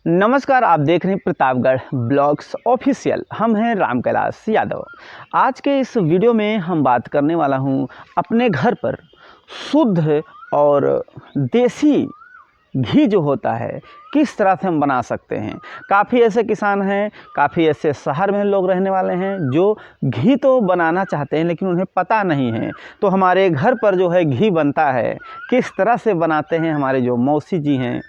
नमस्कार, आप देख रहे हैं प्रतापगढ़ ब्लॉग्स ऑफिशियल। हम हैं राम कैलाश यादव। आज के इस वीडियो में हम बात करने वाला हूं अपने घर पर शुद्ध और देसी घी जो होता है किस तरह से हम बना सकते हैं। काफ़ी ऐसे किसान हैं, काफ़ी ऐसे शहर में लोग रहने वाले हैं जो घी तो बनाना चाहते हैं लेकिन उन्हें पता नहीं है। तो हमारे घर पर जो है घी बनता है, किस तरह से बनाते हैं हमारे जो मौसी जी हैं,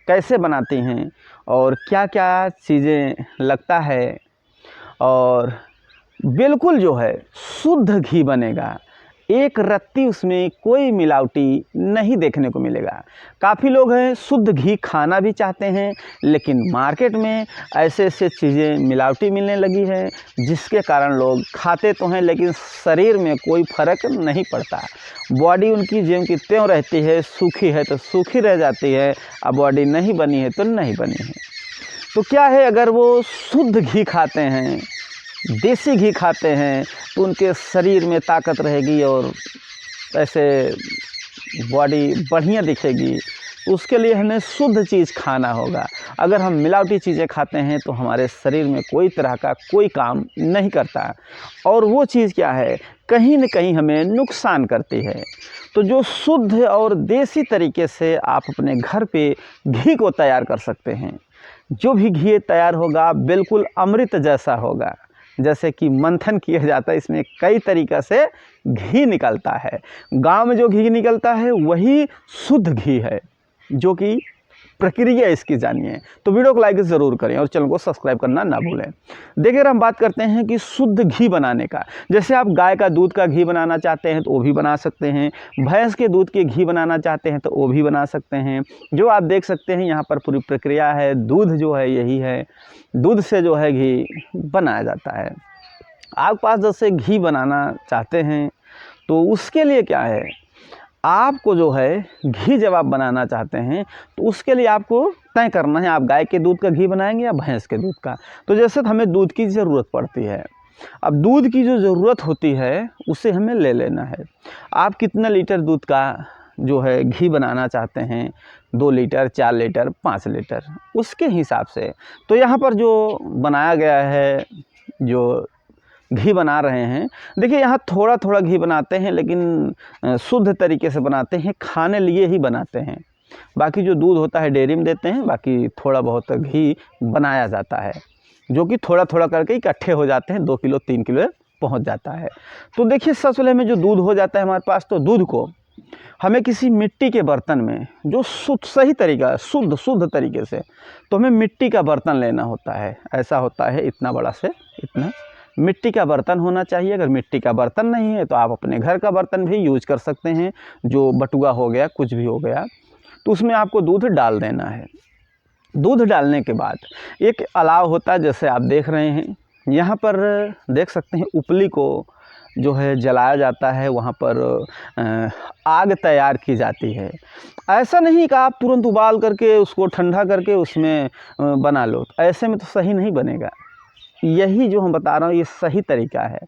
कैसे बनाती हैं और क्या क्या चीज़ें लगता है, और बिल्कुल जो है शुद्ध घी बनेगा। एक रत्ती उसमें कोई मिलावटी नहीं देखने को मिलेगा। काफ़ी लोग हैं शुद्ध घी खाना भी चाहते हैं लेकिन मार्केट में ऐसे ऐसे चीज़ें मिलावटी मिलने लगी है जिसके कारण लोग खाते तो हैं लेकिन शरीर में कोई फ़र्क नहीं पड़ता। बॉडी उनकी ज्यों की त्यों रहती है, सूखी है तो सूखी रह जाती है, अब बॉडी नहीं बनी है तो नहीं बनी है। तो क्या है, अगर वो शुद्ध घी खाते हैं, देसी घी खाते हैं तो उनके शरीर में ताकत रहेगी और ऐसे बॉडी बढ़िया दिखेगी। उसके लिए हमें शुद्ध चीज़ खाना होगा। अगर हम मिलावटी चीज़ें खाते हैं तो हमारे शरीर में कोई तरह का कोई काम नहीं करता और वो चीज़ क्या है, कहीं न कहीं हमें नुकसान करती है। तो जो शुद्ध और देसी तरीके से आप अपने घर पे घी को तैयार कर सकते हैं, जो भी घी तैयार होगा बिल्कुल अमृत जैसा होगा। जैसे कि मंथन किया जाता है, इसमें कई तरीक़ा से घी निकलता है। गांव में जो घी निकलता है वही शुद्ध घी है, जो कि प्रक्रिया इसकी जानिए। तो वीडियो को लाइक ज़रूर करें और चैनल को सब्सक्राइब करना ना भूलें। देखिए, हम बात करते हैं कि शुद्ध घी बनाने का। जैसे आप गाय का दूध का घी बनाना चाहते हैं तो वो भी बना सकते हैं, भैंस के दूध के घी बनाना चाहते हैं तो वो भी बना सकते हैं। जो आप देख सकते हैं यहाँ पर पूरी प्रक्रिया है। दूध जो है यही है, दूध से जो है घी बनाया जाता है। आप पास जैसे घी बनाना चाहते हैं तो उसके लिए क्या है, आपको जो है घी जब आप बनाना चाहते हैं तो उसके लिए आपको तय करना है आप गाय के दूध का घी बनाएंगे या भैंस के दूध का। तो जैसे तो हमें दूध की ज़रूरत पड़ती है। अब दूध की जो ज़रूरत होती है उसे हमें ले लेना है। आप कितना लीटर दूध का जो है घी बनाना चाहते हैं, 2 लीटर, 4 लीटर, 5 लीटर, उसके हिसाब से। तो यहाँ पर जो बनाया गया है, जो घी बना रहे हैं, देखिए यहाँ थोड़ा थोड़ा घी बनाते हैं लेकिन शुद्ध तरीके से बनाते हैं, खाने लिए ही बनाते हैं। बाकी जो दूध होता है डेयरी में देते हैं, बाकी थोड़ा बहुत घी बनाया जाता है जो कि थोड़ा थोड़ा करके इकट्ठे हो जाते हैं, 2 किलो 3 किलो पहुंच जाता है। तो देखिए, सबसे पहले में जो दूध हो जाता है हमारे पास, तो दूध को हमें किसी मिट्टी के बर्तन में, जो सही तरीका शुद्ध तरीके से, तो हमें मिट्टी का बर्तन लेना होता है। ऐसा होता है इतना बड़ा से इतना मिट्टी का बर्तन होना चाहिए। अगर मिट्टी का बर्तन नहीं है तो आप अपने घर का बर्तन भी यूज कर सकते हैं, जो बटुआ हो गया, कुछ भी हो गया। तो उसमें आपको दूध डाल देना है। दूध डालने के बाद एक अलाव होता है, जैसे आप देख रहे हैं यहाँ पर देख सकते हैं, उपली को जो है जलाया जाता है। वहाँ पर आग तैयार की जाती है। ऐसा नहीं कि आप तुरंत उबाल करके उसको ठंडा करके उसमें बना लो, ऐसे में तो सही नहीं बनेगा। यही जो हम बता रहा हूँ ये सही तरीका है।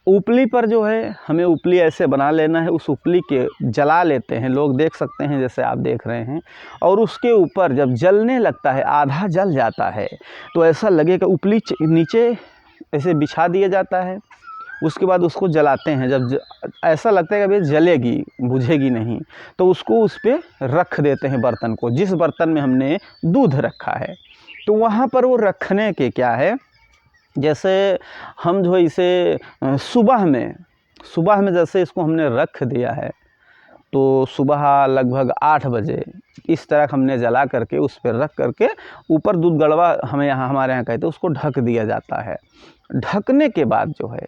उपली पर जो है हमें उपली ऐसे बना लेना है, उस उपली के जला लेते हैं, लोग देख सकते हैं जैसे आप देख रहे हैं। और उसके ऊपर जब जलने लगता है, आधा जल जाता है, तो ऐसा लगेगा उपली नीचे ऐसे बिछा दिया जाता है। उसके बाद उसको जलाते हैं। जब ऐसा लगता है कि अभी जलेगी, बुझेगी नहीं, तो उसको उस पर रख देते हैं, बर्तन को, जिस बर्तन में हमने दूध रखा है। तो वहाँ पर वो रखने के क्या है, जैसे हम जो इसे सुबह में जैसे इसको हमने रख दिया है, तो सुबह लगभग 8 बजे इस तरह हमने जला करके उस पर रख करके ऊपर दूध गड़वा हमारे यहाँ कहते हैं, उसको ढक दिया जाता है। ढकने के बाद जो है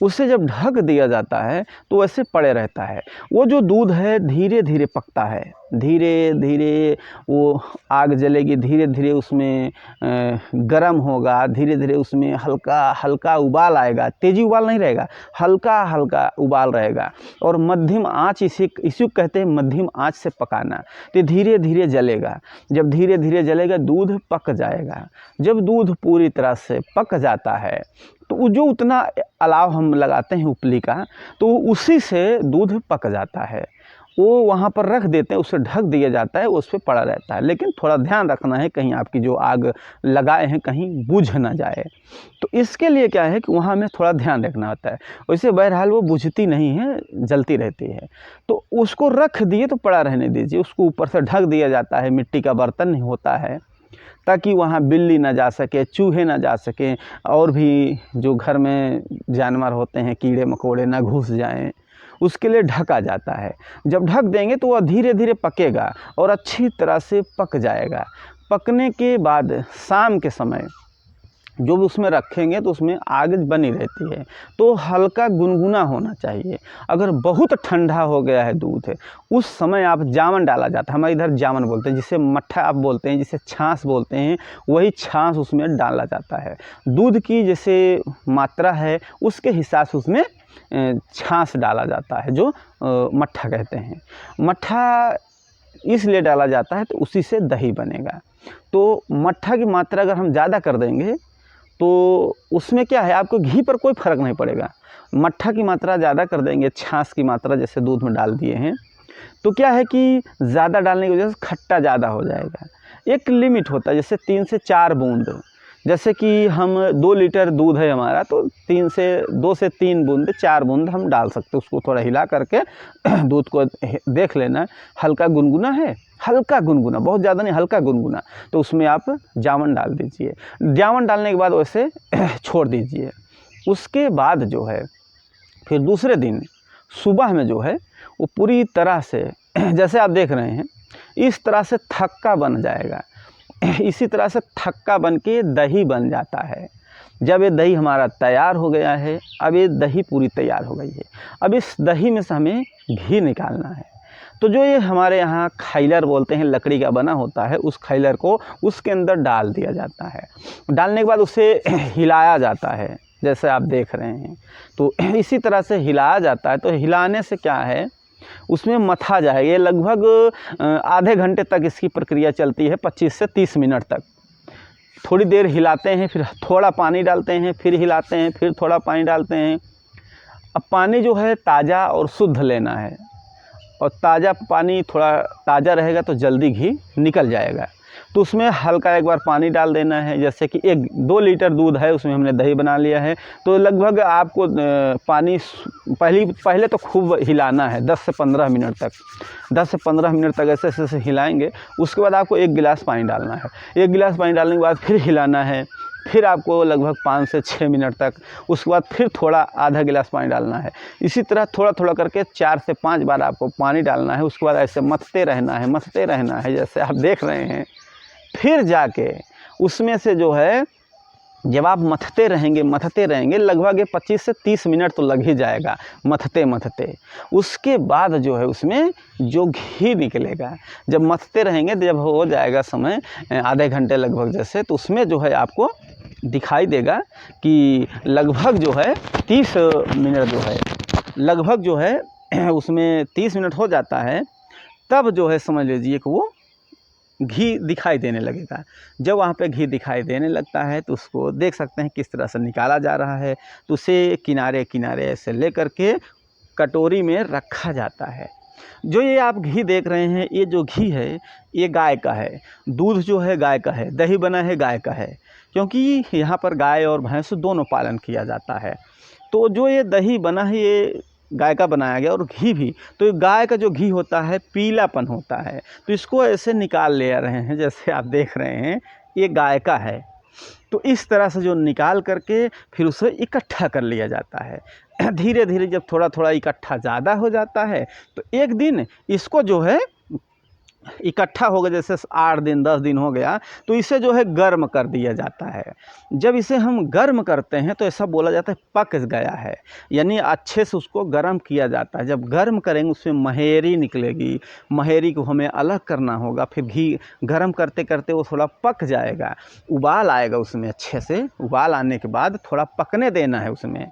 उसे जब ढक दिया जाता है तो वैसे पड़े रहता है। वो जो दूध है धीरे धीरे पकता है, धीरे धीरे वो आग जलेगी, धीरे धीरे उसमें गर्म होगा, धीरे धीरे उसमें हल्का हल्का उबाल आएगा। तेज़ी उबाल नहीं रहेगा, हल्का हल्का उबाल रहेगा। और मध्यम आँच, इसी कहते हैं मध्यम आँच से पकाना। तो धीरे धीरे जलेगा। जब धीरे धीरे जलेगा दूध पक जाएगा। जब दूध पूरी तरह से पक जाता है तो जो उतना अलाव हम लगाते हैं उपली का, तो उसी से दूध पक जाता है। वो वहाँ पर रख देते हैं, उसे ढक दिया जाता है, उस पर पड़ा रहता है। लेकिन थोड़ा ध्यान रखना है कहीं आपकी जो आग लगाए हैं कहीं बुझ ना जाए। तो इसके लिए क्या है कि वहाँ हमें थोड़ा ध्यान रखना होता है। वैसे बहरहाल वो बुझती नहीं है, जलती रहती है। तो उसको रख दिए तो पड़ा रहने दीजिए, उसको ऊपर से ढक दिया जाता है, मिट्टी का बर्तन नहीं होता है, ताकि वहाँ बिल्ली ना जा सके, चूहे ना जा सकें, और भी जो घर में जानवर होते हैं कीड़े मकोड़े ना घुस जाएं, उसके लिए ढका जाता है। जब ढक देंगे तो वह धीरे धीरे पकेगा और अच्छी तरह से पक जाएगा। पकने के बाद शाम के समय जो भी उसमें रखेंगे तो उसमें आग बनी रहती है, तो हल्का गुनगुना होना चाहिए। अगर बहुत ठंडा हो गया है दूध उस समय आप जावन डाला जाता है, हमारे इधर जावन बोलते हैं, जिसे मट्ठा आप बोलते हैं, जिसे छाछ बोलते हैं, वही छाछ उसमें डाला जाता है। दूध की जैसे मात्रा है उसके हिसाब से उसमें छाछ डाला जाता है, जो मट्ठा कहते हैं। मट्ठा इसलिए डाला जाता है तो उसी से दही बनेगा। तो मट्ठा की मात्रा अगर हम ज़्यादा कर देंगे तो उसमें क्या है, आपको घी पर कोई फ़र्क नहीं पड़ेगा। मट्ठा की मात्रा ज़्यादा कर देंगे, छाछ की मात्रा जैसे दूध में डाल दिए हैं, तो क्या है कि ज़्यादा डालने की वजह से खट्टा ज़्यादा हो जाएगा। एक लिमिट होता है, जैसे 3 से 4 बूंद, जैसे कि हम 2 लीटर दूध है हमारा, तो 2 से 3 बूंद, 4 बूंद हम डाल सकते हैं। उसको थोड़ा हिला करके दूध को देख लेना, हल्का गुनगुना है, हल्का गुनगुना, बहुत ज़्यादा नहीं, हल्का गुनगुना, तो उसमें आप जावन डाल दीजिए। जावन डालने के बाद वैसे छोड़ दीजिए। उसके बाद जो है फिर दूसरे दिन सुबह में जो है वो पूरी तरह से जैसे आप देख रहे हैं इस तरह से थक्का बन जाएगा। इसी तरह से थक्का बन के दही बन जाता है। जब ये दही हमारा तैयार हो गया है, अब ये दही पूरी तैयार हो गई है, अब इस दही में से हमें घी निकालना है। तो जो ये हमारे यहाँ खैलर बोलते हैं, लकड़ी का बना होता है, उस खैलर को उसके अंदर डाल दिया जाता है। डालने के बाद उसे हिलाया जाता है, जैसे आप देख रहे हैं। तो इसी तरह से हिलाया जाता है। तो हिलाने से क्या है, उसमें मथा जाएगा। ये लगभग आधे घंटे तक इसकी प्रक्रिया चलती है, 25 से 30 मिनट तक। थोड़ी देर हिलाते हैं, फिर थोड़ा पानी डालते हैं, फिर हिलाते हैं, फिर थोड़ा पानी डालते हैं। अब पानी जो है ताज़ा और शुद्ध लेना है, और ताज़ा पानी थोड़ा ताज़ा रहेगा तो जल्दी घी निकल जाएगा। तो उसमें हल्का एक बार पानी डाल देना है। जैसे कि 2 लीटर दूध है, उसमें हमने दही बना लिया है, तो लगभग आपको पानी पहले तो खूब हिलाना है 10 से 15 मिनट तक। 10 से 15 मिनट तक ऐसे ऐसे हिलाएंगे। उसके बाद आपको 1 गिलास पानी डालना है। 1 गिलास पानी डालने के बाद फिर हिलाना है, फिर आपको लगभग 5 से 6 मिनट तक। उसके बाद फिर थोड़ा आधा गिलास पानी डालना है। इसी तरह थोड़ा थोड़ा करके 4 से 5 बार आपको पानी डालना है। उसके बाद ऐसे मथते रहना है, मथते रहना है, जैसे आप देख रहे हैं। फिर जाके उसमें से जो है, जब आप मथते रहेंगे लगभग 25 से 30 मिनट तो लग ही जाएगा मथते मथते। उसके बाद जो है उसमें जो घी निकलेगा, जब मथते रहेंगे, जब हो जाएगा समय आधे घंटे लगभग जैसे, तो उसमें जो है आपको दिखाई देगा कि लगभग जो है 30 मिनट जो है, लगभग जो है उसमें 30 मिनट हो जाता है। तब जो है समझ लीजिए कि वो घी दिखाई देने लगेगा। जब वहाँ पे घी दिखाई देने लगता है तो उसको देख सकते हैं किस तरह से निकाला जा रहा है। तो उसे किनारे किनारे ऐसे ले करके कटोरी में रखा जाता है। जो ये आप घी देख रहे हैं, ये जो घी है ये गाय का है। दूध जो है गाय का है, दही बना है गाय का है, क्योंकि यहाँ पर गाय और भैंस दोनों पालन किया जाता है। तो जो ये दही बना है ये गाय का बनाया गया, और घी भी, तो गाय का जो घी होता है पीलापन होता है, तो इसको ऐसे निकाल ले रहे हैं, जैसे आप देख रहे हैं ये गाय का है। तो इस तरह से जो निकाल करके फिर उसे इकट्ठा कर लिया जाता है। धीरे धीरे जब थोड़ा थोड़ा इकट्ठा ज़्यादा हो जाता है तो एक दिन इसको जो है इकट्ठा हो गया, जैसे 8 दिन 10 दिन हो गया, तो इसे जो है गर्म कर दिया जाता है। जब इसे हम गर्म करते हैं तो ऐसा बोला जाता है पक गया है, यानी अच्छे से उसको गर्म किया जाता है। जब गर्म करेंगे उसमें महेरी निकलेगी, महेरी को हमें अलग करना होगा। फिर घी गर्म करते करते वो थोड़ा पक जाएगा, उबाल आएगा उसमें, अच्छे से उबाल आने के बाद थोड़ा पकने देना है। उसमें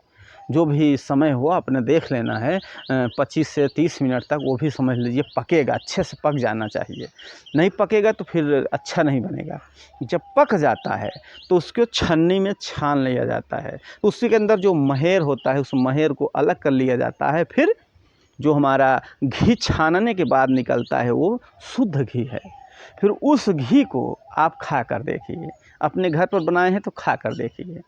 जो भी समय हो आपने देख लेना है, 25 से 30 मिनट तक वो भी समझ लीजिए पकेगा, अच्छे से पक जाना चाहिए। नहीं पकेगा तो फिर अच्छा नहीं बनेगा। जब पक जाता है तो उसको छन्नी में छान लिया जाता है। उसी के अंदर जो महेर होता है उस महेर को अलग कर लिया जाता है। फिर जो हमारा घी छानने के बाद निकलता है वो शुद्ध घी है। फिर उस घी को आप खा कर देखिए, अपने घर पर बनाए हैं तो खा कर देखिए,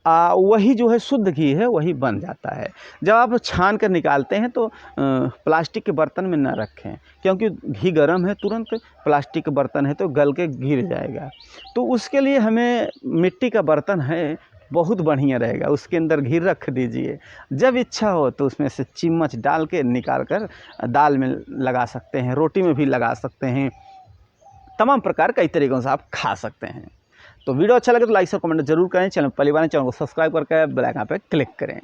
वही जो है शुद्ध घी है वही बन जाता है। जब आप छान कर निकालते हैं तो प्लास्टिक के बर्तन में न रखें, क्योंकि घी गर्म है, तुरंत प्लास्टिक के बर्तन है तो गल के गिर जाएगा। तो उसके लिए हमें मिट्टी का बर्तन है, बहुत बढ़िया रहेगा, उसके अंदर घी रख दीजिए। जब इच्छा हो तो उसमें से चम्मच डाल के निकाल कर दाल में लगा सकते हैं, रोटी में भी लगा सकते हैं, तमाम प्रकार कई तरीक़ों से आप खा सकते हैं। तो वीडियो अच्छा लगे तो लाइक और कमेंट जरूर करें। चैनल पहली बार चैनल को सब्सक्राइब करके बेल आइकन पे क्लिक करें।